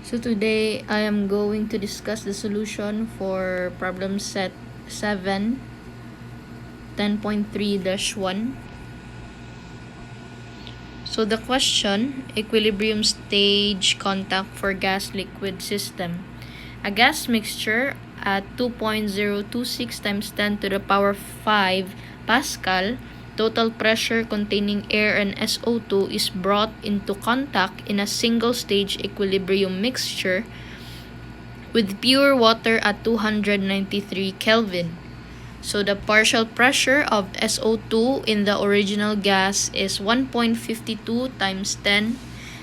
So today I am going to discuss the solution for problem set 7 10.3-1. So the question, equilibrium stage contact for gas liquid system. A gas mixture at 2.026 times 10 to the power 5 Pascal, total pressure containing air and SO2 is brought into contact in a single stage equilibrium mixture with pure water at 293 Kelvin. So the partial pressure of SO2 in the original gas is 1.52 times 10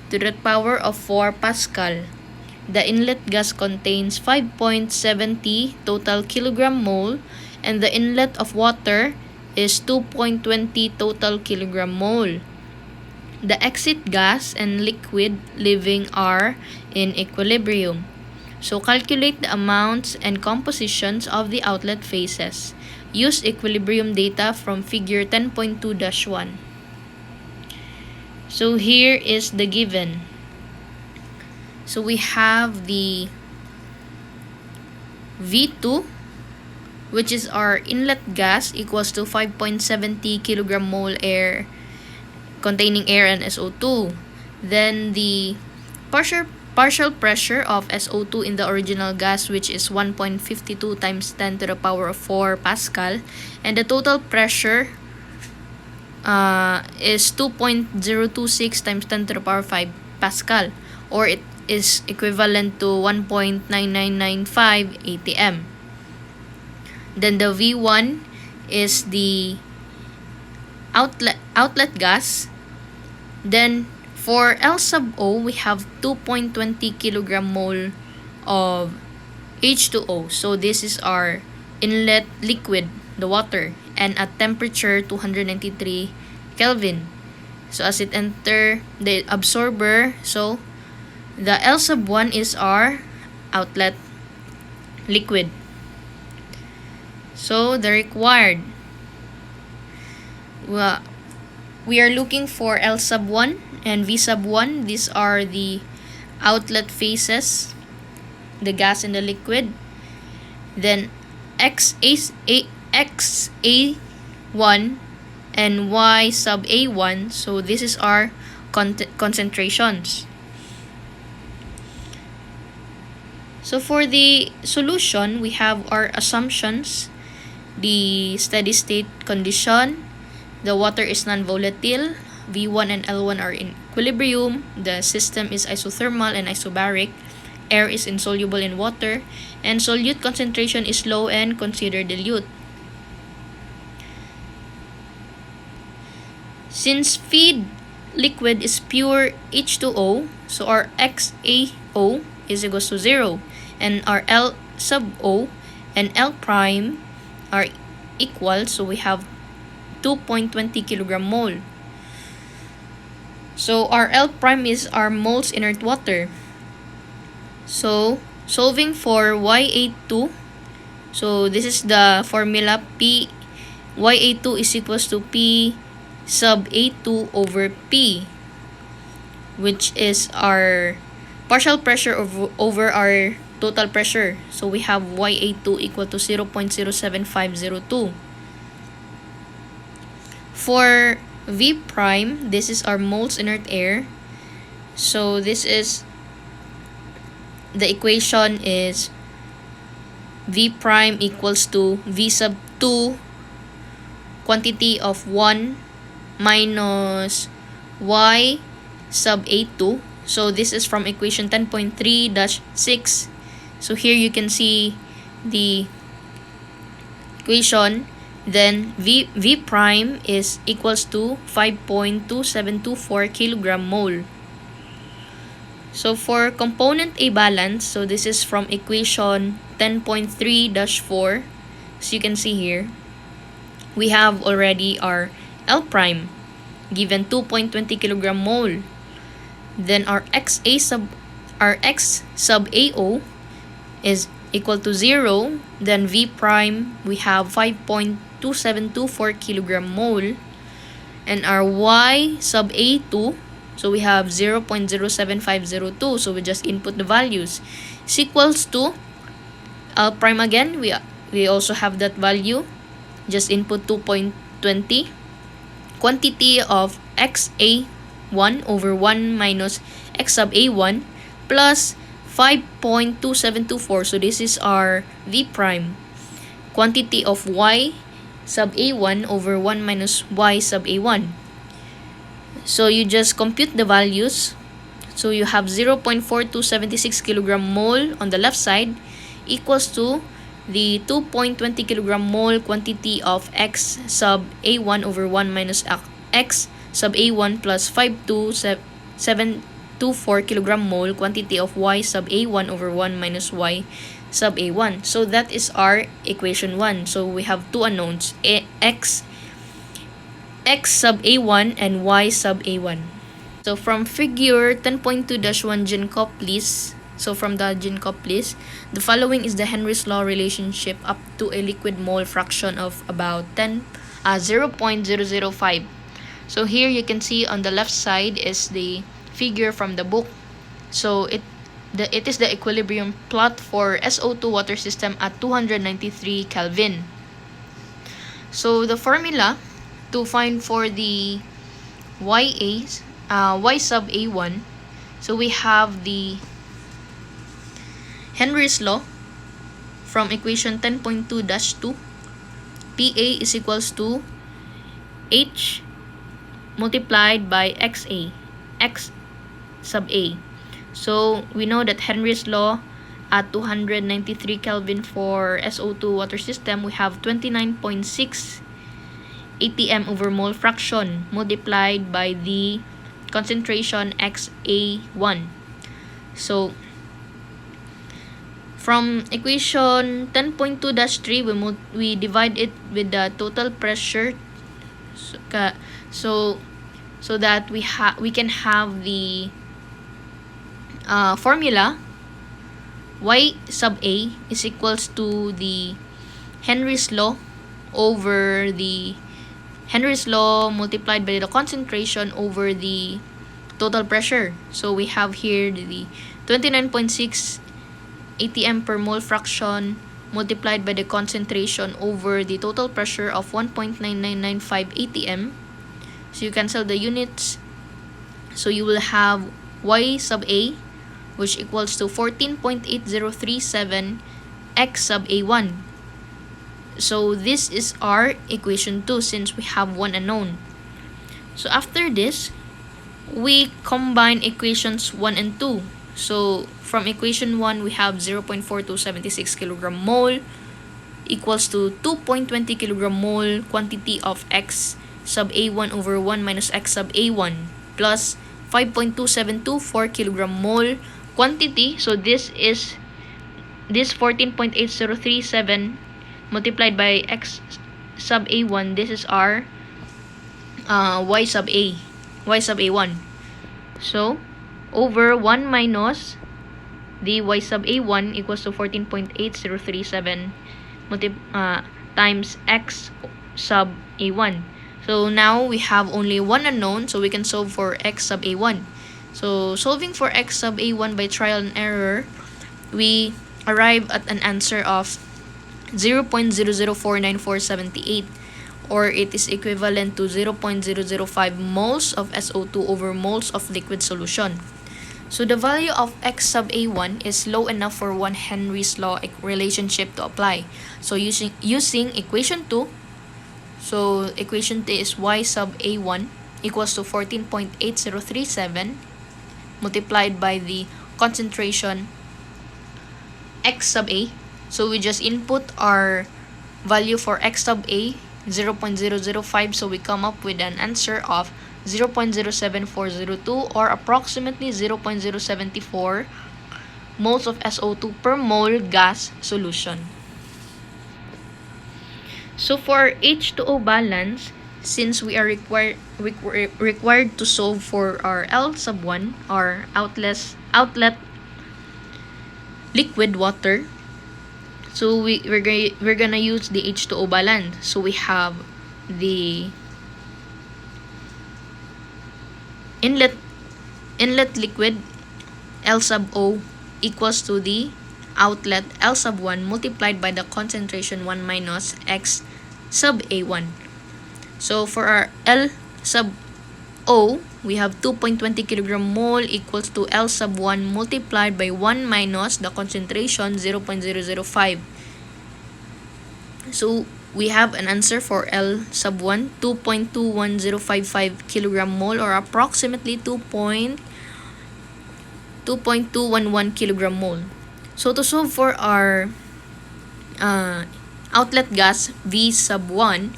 to the power of 4 Pascal. The inlet gas contains 5.70 total kilogram mole, and the inlet of water is 2.20 total kilogram mole. The exit gas and liquid leaving are in equilibrium. So calculate the amounts and compositions of the outlet phases. Use equilibrium data from figure 10.2-1. So here is the given. So we have the V2, which is our inlet gas, equals to 5.70 kilogram mole air containing air and SO2. Then the partial pressure of SO2 in the original gas, which is 1.52 times 10 to the power of 4 Pascal, and the total pressure is 2.026 times 10 to the power 5 Pascal, or it is equivalent to 1.9995 atm. Then the V1 is the outlet gas. Then for L sub O, we have 2.20 kilogram mole of H2O. So this is our inlet liquid, the water, and at temperature 293 Kelvin. So as it enter the absorber, so the L sub 1 is our outlet liquid. So the required, we are looking for L sub 1 and V sub 1. These are the outlet phases, the gas and the liquid. Then XA1 and Y sub A1. So this is our concentrations. So for the solution, we have our assumptions. The steady state condition, the water is non-volatile, V1 and L1 are in equilibrium, the system is isothermal and isobaric, air is insoluble in water, and solute concentration is low and considered dilute. Since feed liquid is pure H2O, so our XAO is equals to 0, and our L sub O and L prime are equal, so we have 2.20 kilogram mole. So our L prime is our moles inert water. So solving for YA2, so this is the formula, P YA2 is equals to P sub A2 over P, which is our partial pressure over our total pressure. So we have YA2 equal to 0.07502. For V prime, this is our moles inert air. So this is, the equation is V prime equals to V sub 2 quantity of 1 minus Y sub A2. So this is from equation 10.3-6. So here you can see the equation. Then V prime is equals to 5.2724 kilogram mole. So for component A balance, so this is from equation 10.3-4. So you can see here, we have already our L prime given 2.20 kilogram mole. Then our X sub AO is equal to 0. Then V prime, we have 5.2724 kilogram mole. And our Y sub A2 So we have 0.07502. So we just input the values. Is equals to L prime again. We also have that value. Just input 2.20. Quantity of XA1 over 1 minus X sub A1 plus 5.2724. So this is our V prime. Quantity of Y sub A1 over 1 minus Y sub A1. So you just compute the values. So you have 0.4276 kilogram mole on the left side equals to the 2.20 kilogram mole quantity of X sub A1 over 1 minus X sub A1 plus 5.2724 kilogram mole quantity of Y sub A1 over 1 minus Y sub A1. So that is our equation 1. So we have two unknowns, X sub A1 and Y sub A1. So from figure 10.2-1 GenCop list, so from the GenCop list, the following is the Henry's law relationship up to a liquid mole fraction of about 0.005. So here you can see on the left side is the figure from the book. So it is the equilibrium plot for SO2 water system at 293 Kelvin. So the formula to find for the Y sub A1, so we have the Henry's law from equation 10.2-2. PA is equals to H multiplied by XA, X sub A. So we know that Henry's law at 293 Kelvin for SO2 water system, we have 29.6 atm over mole fraction multiplied by the concentration XA1. So from equation 10.2-3, we divide it with the total pressure, so that we can have the formula Y sub A is equals to the Henry's law over the Henry's law multiplied by the concentration over the total pressure. So we have here the 29.6 atm per mole fraction multiplied by the concentration over the total pressure of 1.9995 atm. So you cancel the units. So you will have Y sub A, which equals to 14.8037 X sub A1. So this is our equation 2 since we have one unknown. So after this, we combine equations 1 and 2. So from equation 1, we have 0.4276 kilogram mole equals to 2.20 kilogram mole quantity of X sub A1 over 1 minus X sub A1 plus 5.2724 kilogram mole quantity. So this 14.8037 multiplied by X sub A1, this is our Y sub A1. So over 1 minus the Y sub A1 equals to 14.8037 times X sub A1. So now we have only one unknown, so we can solve for X sub A1. So solving for X sub A1 by trial and error, we arrive at an answer of 0.004948, or it is equivalent to 0.005 moles of SO2 over moles of liquid solution. So the value of X sub A1 is low enough for 1 Henry's law relationship to apply. So using equation 2, so equation 2 is Y sub A1 equals to 14.8037 multiplied by the concentration X sub A. So we just input our value for X sub A, 0.005, so we come up with an answer of 0.07402, or approximately 0.074 moles of SO2 per mole gas solution. So for H2O balance, since we are required to solve for our L sub 1, our outlet liquid water, so we're gonna use the H2O balance. So we have the inlet inlet liquid L sub O equals to the outlet L sub 1 multiplied by the concentration 1 minus X sub A1. So for our L sub O, we have 2.20 kg mole equals to L sub 1 multiplied by 1 minus the concentration 0.005. So we have an answer for L sub 1, 2.21055 kg mole, or approximately 2.211 kg mole. So to solve for our outlet gas V sub 1,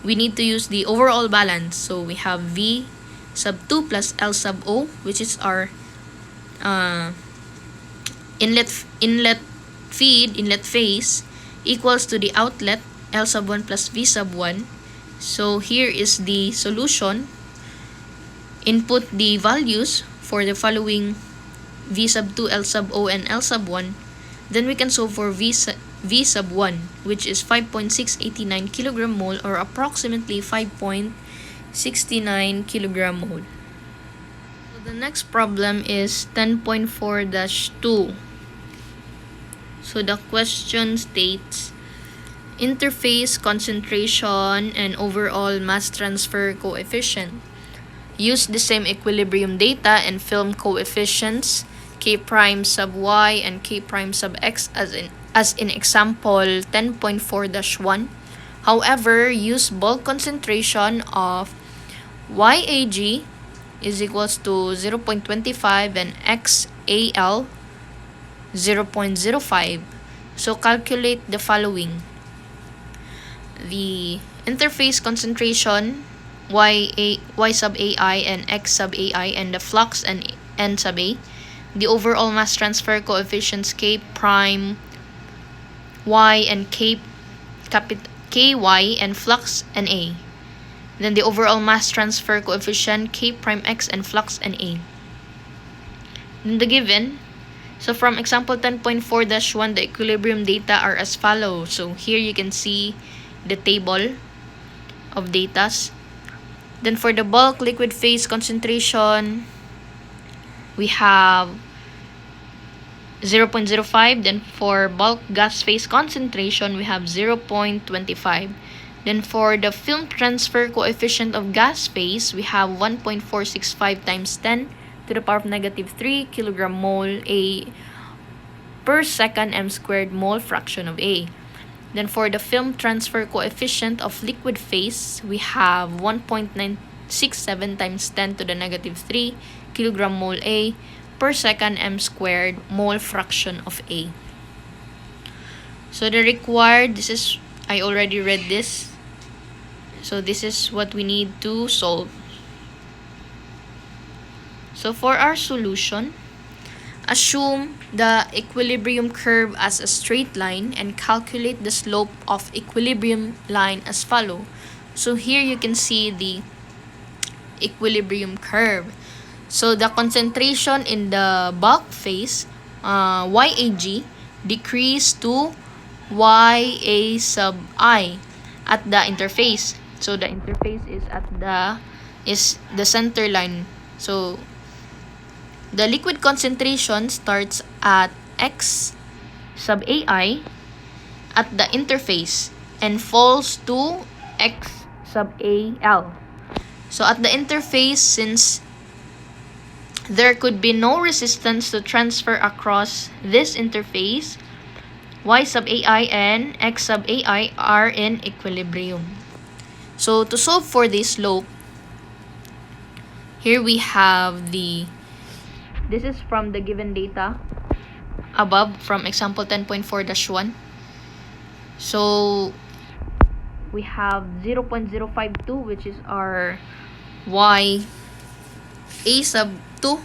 we need to use the overall balance. So we have V sub 2 plus L sub O, which is our inlet phase, equals to the outlet L sub 1 plus V sub 1. So here is the solution. Input the values for the following V sub 2, L sub O, and L sub 1. Then we can solve for V sub 1, which is 5.689 kg mole, or approximately 5.69 kg mole. So the next problem is 10.4-2. So the question states, interface concentration and overall mass transfer coefficient. Use the same equilibrium data and film coefficients K prime sub y and K prime sub x as in example 10.4-1. However, use bulk concentration of YAG is equals to 0.25 and XAL 0.05. So calculate the following. The interface concentration Y sub AI and X sub AI, and the flux and N sub A. The overall mass transfer coefficients K prime Y and KY and flux NA. Then the overall mass transfer coefficient K prime X and flux NA. Then the given. So from example 10.4-1, the equilibrium data are as follows. So here you can see the table of datas. Then for the bulk liquid phase concentration, we have 0.05. Then for bulk gas phase concentration, we have 0.25. Then for the film transfer coefficient of gas phase, we have 1.465 times 10 to the power of negative 3 kg mole A per second m squared mole fraction of A. Then for the film transfer coefficient of liquid phase, we have 1.967 times 10 to the negative 3 kg mole A per second m squared mole fraction of A. So the required, I already read this. So this is what we need to solve. So for our solution, assume the equilibrium curve as a straight line and calculate the slope of equilibrium line as follow. So here you can see the equilibrium curve. So the concentration in the bulk phase, YAG, decreased to YA sub I at the interface. So the interface is the center line. So the liquid concentration starts at X sub AI at the interface and falls to X sub AL. So at the interface, since there could be no resistance to transfer across this interface, Y sub AI and X sub AI are in equilibrium. So to solve for this slope, here we have this is from the given data above from example 10.4-1. So we have 0.052, which is our Y A sub 2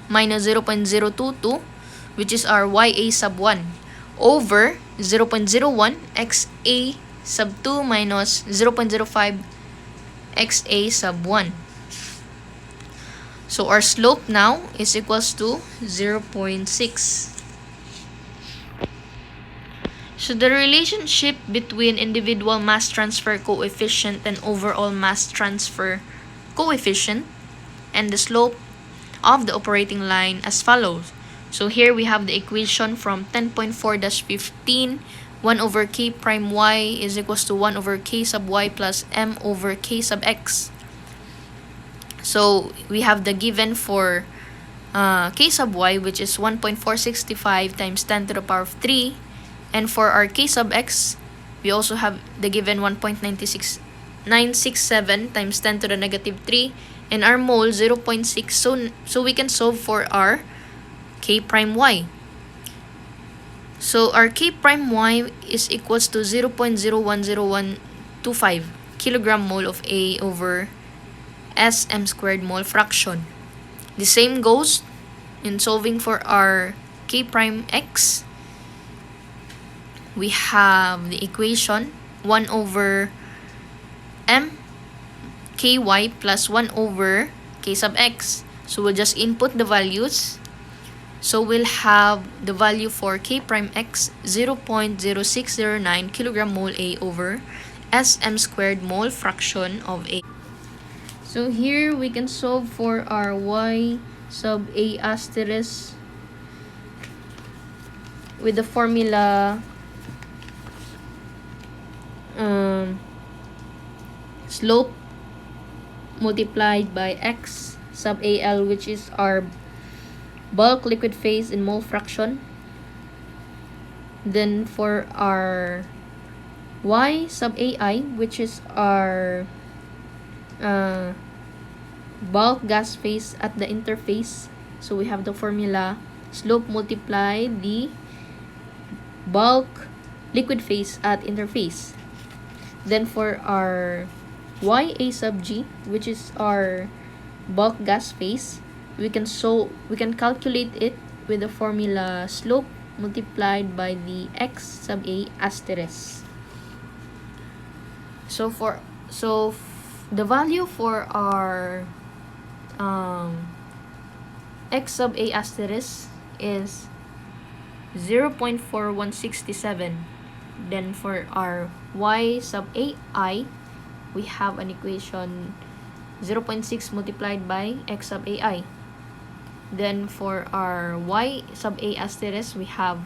minus 0.022, which is our YA sub 1, over 0.01 XA sub 2 minus 0.05 XA sub 1. So our slope now is equals to 0.6. So the relationship between individual mass transfer coefficient and overall mass transfer coefficient and the slope of the operating line as follows. So here we have the equation from 10.4-15. 1 over k prime y is equals to 1 over k sub y plus m over k sub x. So we have the given for k sub y, which is 1.465 times 10 to the power of 3. And for our k sub x, we also have the given 1.967 times 10 to the negative 3. And our mole, 0.6. So we can solve for our k prime y. So our k prime y is equals to 0.010125 kilogram mole of A over SM squared mole fraction. The same goes in solving for our k prime x. We have the equation 1 over m ky plus 1 over k sub x. So we'll just input the values. So we'll have the value for k prime x 0.0609 kilogram mole A over SM squared mole fraction of A. So here we can solve for our y sub A asterisk with the formula slope multiplied by x sub AL, which is our bulk liquid phase in mole fraction. Then for our y sub AI, which is our bulk gas phase at the interface. So we have the formula slope multiply the bulk liquid phase at interface. Then for our YA sub G, which is our bulk gas phase, we can calculate it with the formula slope multiplied by the x sub A asterisk. So the value for our x sub A asterisk is 0.4167. Then for our y sub AI, we have an equation 0.6 multiplied by x sub AI. Then for our y sub A asterisk, we have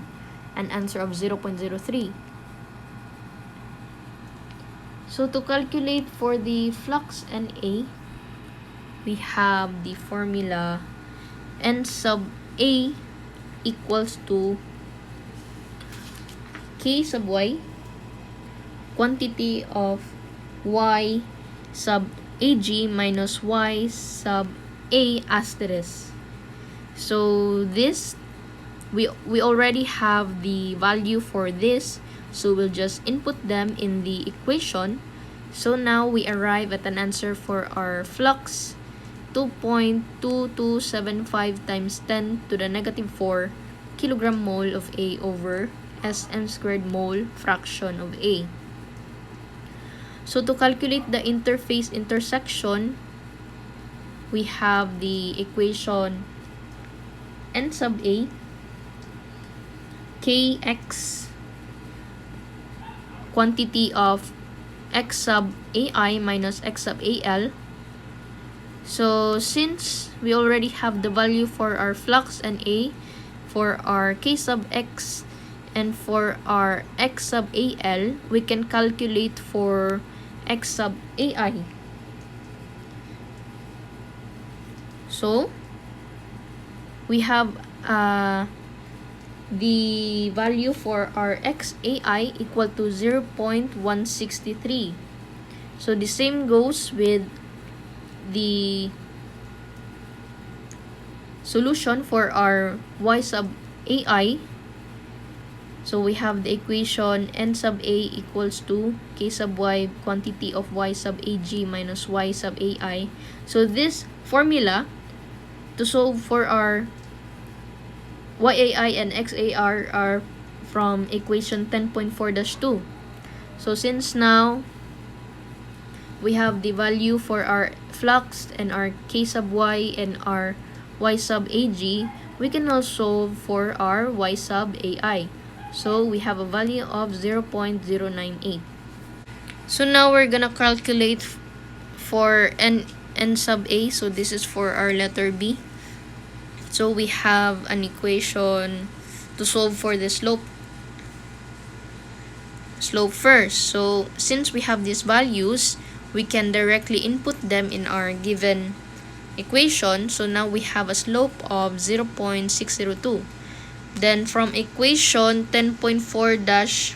an answer of 0.03. So to calculate for the flux NA, we have the formula N sub A equals to K sub Y, quantity of Y sub AG minus Y sub A asterisk. So this, we already have the value for this, so we'll just input them in the equation. So now we arrive at an answer for our flux 2.2275 times 10 to the negative 4 kilogram mole of A over SM squared mole fraction of A. So to calculate the interface intersection, we have the equation N sub A Kx, quantity of x sub AI minus x sub AL. So since we already have the value for our flux and A, for our K sub X, and for our x sub AL, we can calculate for x sub AI. So we have the value for our XAI equal to 0.163. So the same goes with the solution for our y sub AI. So we have the equation N sub A equals to K sub Y, quantity of Y sub AG minus Y sub AI. So this formula to solve for our YAI and XAR are from equation 10.4-2. So since now we have the value for our flux and our K sub Y and our Y sub AG, we can also solve for our Y sub AI. So we have a value of 0.098. So now we're gonna calculate for N sub A. So this is for our letter B. So we have an equation to solve for the slope first. So since we have these values, we can directly input them in our given equation. So now we have a slope of 0.602. Then from equation 10.4 dash,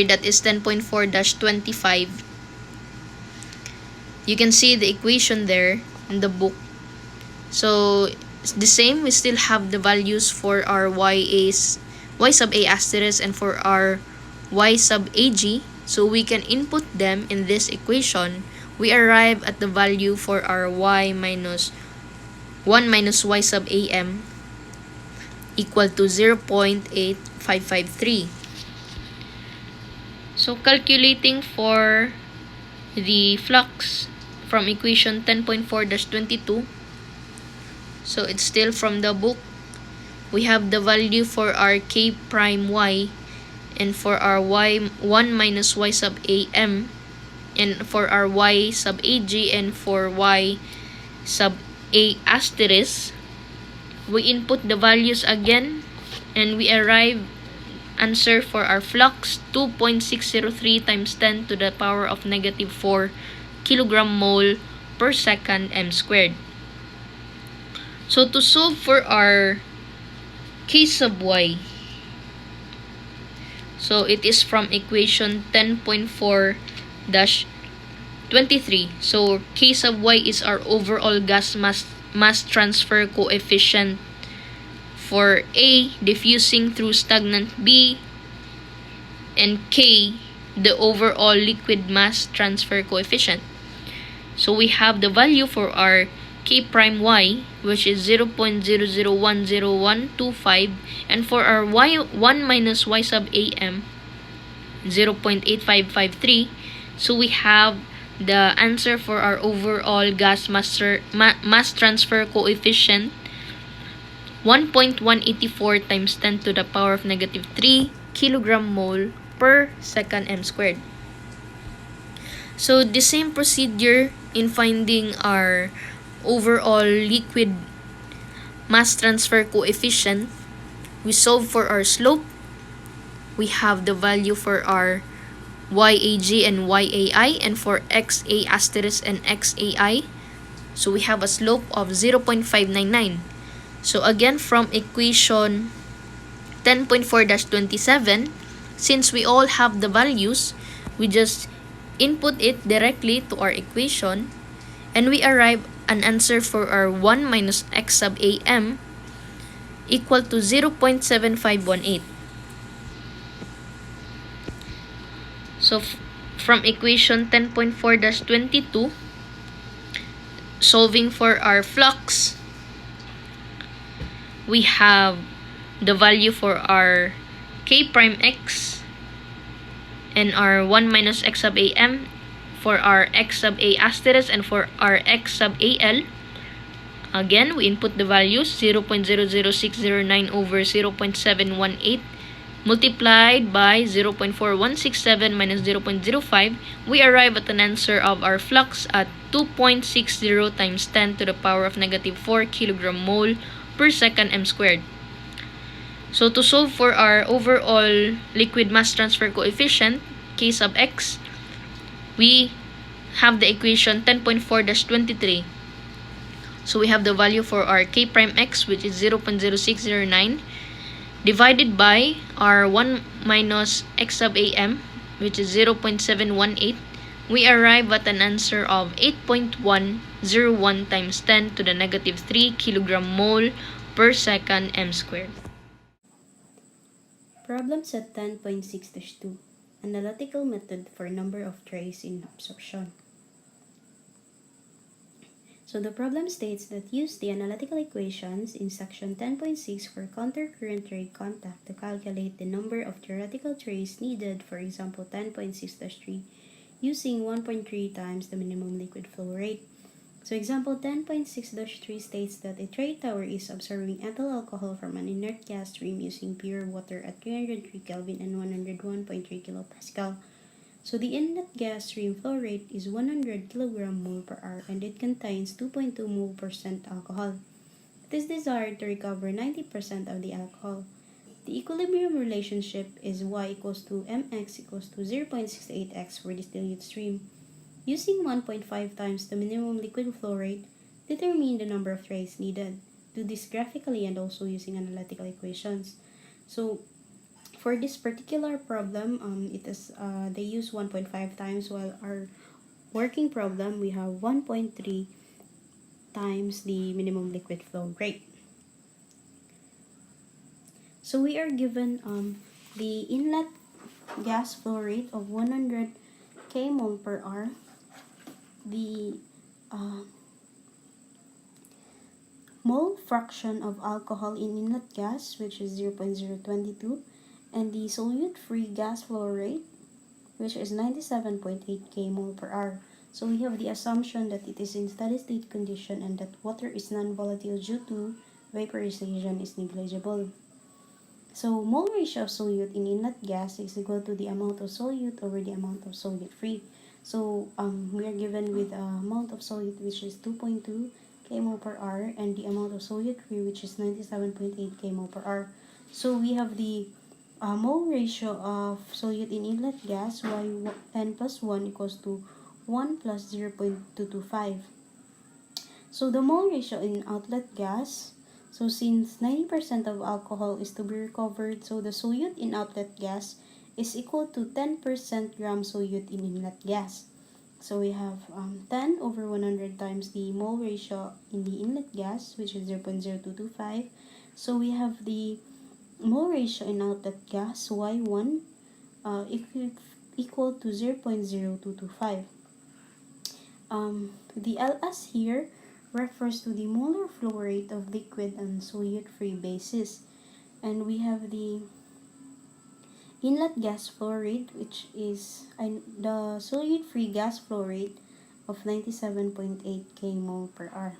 that is 10.4 dash 25. You can see the equation there in the book. So it's the same, we still have the values for our y sub a asterisk and for our y sub ag. So we can input them in this equation. We arrive at the value for our y minus 1 minus y sub am equal to 0.8553. So calculating for the flux from equation 10.4-22. So it's still from the book. We have the value for our k prime y and for our y 1 minus y sub am and for our y sub ag and for y sub a asterisk. We input the values again and we arrive answer for our flux 2.603 times 10 to the power of negative 4 kilogram mole per second m squared. So to solve for our k sub y, so it is from equation 10.4-23. So k sub y is our overall gas mass transfer coefficient for A, diffusing through stagnant B, and K, the overall liquid mass transfer coefficient. So we have the value for our k prime y, which is 0.00010125, and for our y 1 minus y sub am, 0.8553. So we have the answer for our overall gas mass transfer coefficient, 1.184 times 10 to the power of negative 3 kilogram mole per second m squared. So the same procedure in finding our overall liquid mass transfer coefficient. We solve for our slope. We have the value for our YAG and YAI and for XA asterisk and XAI. So we have a slope of 0.599. So again, from equation 10.4-27, since we all have the values, we just input it directly to our equation and we arrive an answer for our 1 minus x sub am equal to 0.7518. So from equation 10.4-22, solving for our flux, we have the value for our k prime x and our 1 minus x sub am, for our x sub a asterisk and for our x sub al. Again, we input the values 0.00609 over 0.718 multiplied by 0.4167 minus 0.05. We arrive at an answer of our flux at 2.60 times 10 to the power of negative 4 kilogram mole per second m squared. So to solve for our overall liquid mass transfer coefficient, k sub x, we have the equation 10.4-23. So we have the value for our k prime x, which is 0.0609, divided by our 1 minus x sub am, which is 0.718. We arrive at an answer of 8.101 times 10 to the negative 3 kilogram mole per second m squared. Problem set 10.6-2. Analytical method for number of trays in absorption. So the problem states that use the analytical equations in section 10.6 for countercurrent tray contact to calculate the number of theoretical trays needed for example 10.6-3 using 1.3 times the minimum liquid flow rate. So example 10.6-3 states that a tray tower is absorbing ethyl alcohol from an inert gas stream using pure water at 303 Kelvin and 101.3 kilopascal. So the inlet gas stream flow rate is 100 kg mole per hour and it contains 2.2 mole % alcohol. It is desired to recover 90% of the alcohol. The equilibrium relationship is y equals to mx equals to 0.68x for the dilute stream. Using 1.5 times the minimum liquid flow rate, determine the number of trays needed. Do this graphically and also using analytical equations. So for this particular problem, they use 1.5 times, while our working problem we have 1.3 times the minimum liquid flow rate. So we are given the inlet gas flow rate of 100 kmol per hour, the mole fraction of alcohol in inlet gas, which is 0.022, and the solute-free gas flow rate, which is 97.8 kmol per hour. So we have the assumption that it is in steady state condition and that water is non-volatile due to vaporization is negligible. So mole ratio of solute in inlet gas is equal to the amount of solute over the amount of solute free. So we are given with the amount of solute, which is 2.2 kmol per hour, and the amount of solute free, which is 97.8 kmol per hour. So we have the mole ratio of solute in inlet gas, yn plus 1 equals to 1 plus 0.225. So the mole ratio in outlet gas, so since 90% of alcohol is to be recovered, so the solute in outlet gas is equal to 10% gram solute in inlet gas. So we have 10 over 100 times the mole ratio in the inlet gas, which is 0.0225. So we have the mole ratio in outlet gas, Y1, equal to 0.0225. The LS here refers to the molar flow rate of liquid on solute-free basis. And we have the inlet gas flow rate, which is the solute-free gas flow rate of 97.8 kmol per hour.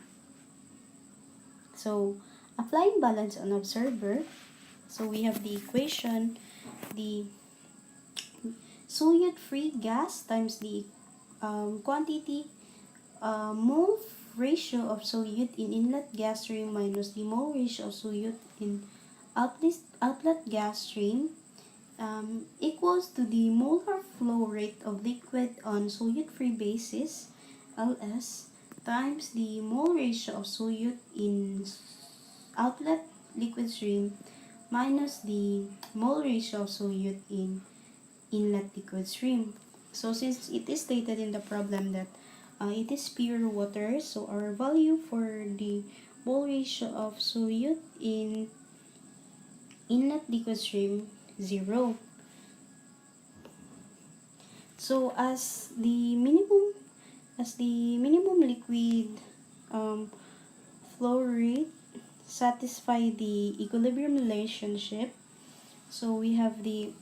So, applying balance on observer, so we have the equation, the solute-free gas times the quantity mole ratio of solute in inlet gas stream minus the mole ratio of solute in outlet gas stream equals to the molar flow rate of liquid on solute-free basis, LS, times the mole ratio of solute in outlet liquid stream minus the mole ratio of solute in inlet liquid stream. So since it is stated in the problem that it is pure water, so our value for the mole ratio of solute in inlet liquid stream 0. So as the minimum liquid flow rate satisfy the equilibrium relationship, so we have the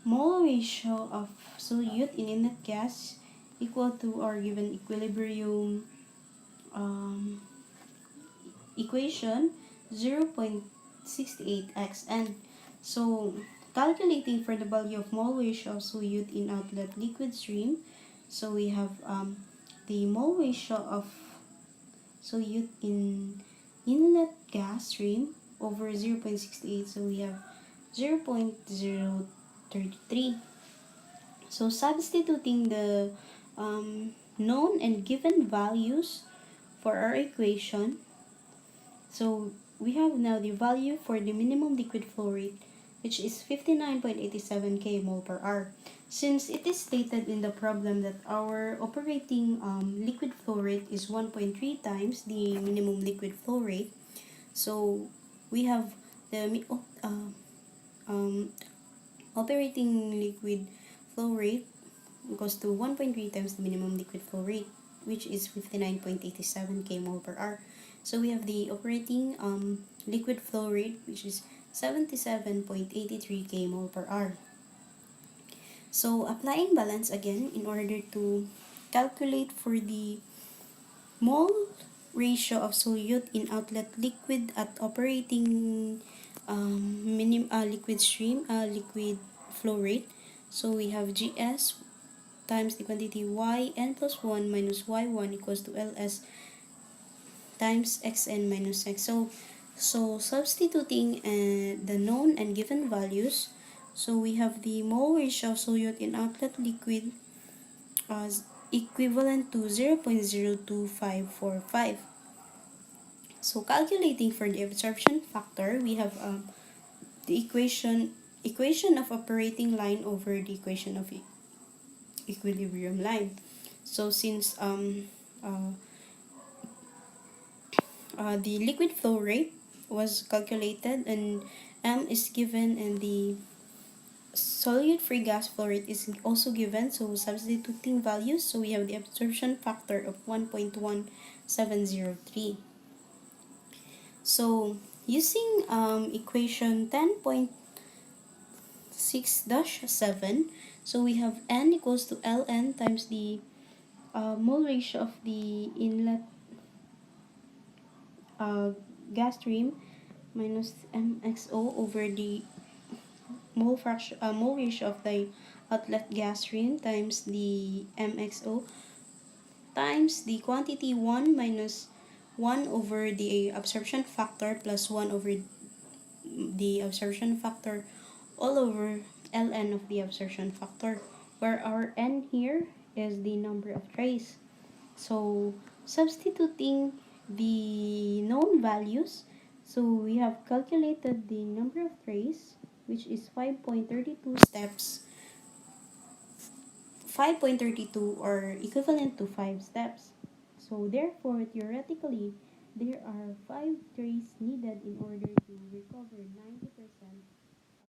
mole ratio of solute in inlet gas equal to our given equilibrium equation 0.68xn. So calculating for the value of mole ratio of solute in outlet liquid stream, so we have the mole ratio of solute in inlet gas stream over 0.68, so we have 0.033. So substituting the known and given values for our equation, so we have now the value for the minimum liquid flow rate, which is 59.87 kmol per hour. Since it is stated in the problem that our operating liquid flow rate is 1.3 times the minimum liquid flow rate, so we have the operating liquid flow rate equals to 1.3 times the minimum liquid flow rate, which is 59.87 kmol per hour. So we have the operating liquid flow rate, which is 77.83 kmol per hour. So applying balance again in order to calculate for the mole ratio of solute in outlet liquid at operating liquid stream liquid flow rate. So we have GS times the quantity yn plus 1 minus y1 equals to LS times xn minus x. So substituting the known and given values, so we have the mole ratio of solute in outlet liquid as equivalent to 0.02545. So calculating for the absorption factor, we have the equation of operating line over the equation of equilibrium line. So since the liquid flow rate was calculated and m is given and the solute free gas flow rate is also given, so substituting values, so we have the absorption factor of 1.1703. So using equation 10.6-7, so we have n equals to ln times the mole ratio of the inlet gas stream minus mxo over the mole ratio of the outlet gas stream times the mxo times the quantity 1 minus 1 over the absorption factor plus 1 over the absorption factor all over ln of the absorption factor, where our n here is the number of trays. So substituting the known values, so we have calculated the number of trays, which is 5.32 steps, 5.32 or equivalent to 5 steps. So therefore, theoretically, there are 5 trays needed in order to recover 90%